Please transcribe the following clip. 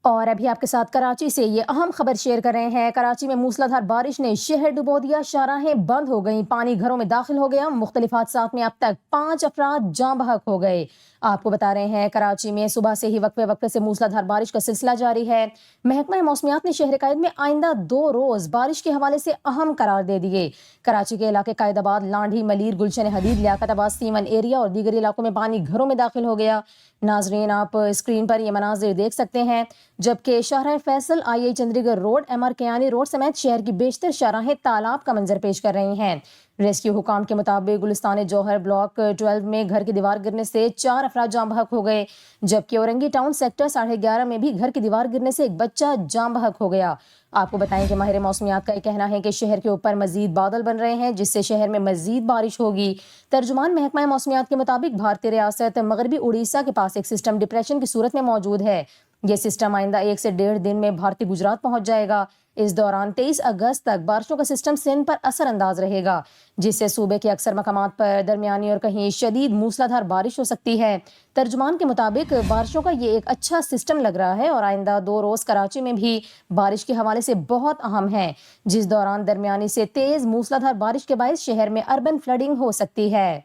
اور ابھی آپ کے ساتھ کراچی سے یہ اہم خبر شیئر کر رہے ہیں۔ کراچی میں موسلادھار بارش نے شہر ڈبو دیا، شاہراہیں بند ہو گئیں، پانی گھروں میں داخل ہو گیا۔ مختلف حادثات میں اب تک 5 افراد جاں بحق ہو گئے۔ آپ کو بتا رہے ہیں کراچی میں صبح سے ہی وقفے وقفے سے موسلادھار بارش کا سلسلہ جاری ہے۔ محکمہ موسمیات نے شہر قائد میں آئندہ 2 روز بارش کے حوالے سے اہم قرار دے دیے۔ کراچی کے علاقے قائد آباد، لانڈھی، ملیر، گلشن حدید، لیاقت آباد، سیون ایریا اور دیگر علاقوں میں پانی گھروں میں داخل ہو گیا۔ ناظرین، آپ اسکرین پر یہ مناظر دیکھ سکتے ہیں، جبکہ شاہراہ فیصل، آئی I Chundrigar road, M R Kayani road سمیت شہر کی بیشتر شاہراہیں تالاب کا منظر پیش کر رہی ہیں۔ ریسکیو حکام کے مطابق گلستان جوہر بلاک 12 میں گھر کی دیوار گرنے سے 4 افراد جاں بحق ہو گئے، جبکہ اورنگی ٹاؤن سیکٹر 11:30 میں بھی گھر کی دیوار گرنے سے ایک بچہ جاں بحق ہو گیا۔ آپ کو بتائیں کہ ماہر موسمیات کا یہ کہنا ہے کہ شہر کے اوپر مزید بادل بن رہے ہیں، جس سے شہر میں مزید بارش ہوگی۔ ترجمان محکمہ موسمیات کے مطابق بھارتی ریاست مغربی اڑیسہ کے پاس ایک سسٹم ڈپریشن کی صورت میں موجود ہے۔ یہ سسٹم آئندہ 1 سے 1.5 دن میں بھارتی گجرات پہنچ جائے گا۔ اس دوران 23 اگست تک بارشوں کا سسٹم سندھ پر اثر انداز رہے گا، جس سے صوبے کے اکثر مقامات پر درمیانی اور کہیں شدید موسلادھار بارش ہو سکتی ہے۔ ترجمان کے مطابق بارشوں کا یہ ایک اچھا سسٹم لگ رہا ہے اور آئندہ 2 روز کراچی میں بھی بارش کے حوالے سے بہت اہم ہے، جس دوران درمیانی سے تیز موسلادھار بارش کے باعث شہر میں اربن فلڈنگ ہو سکتی ہے۔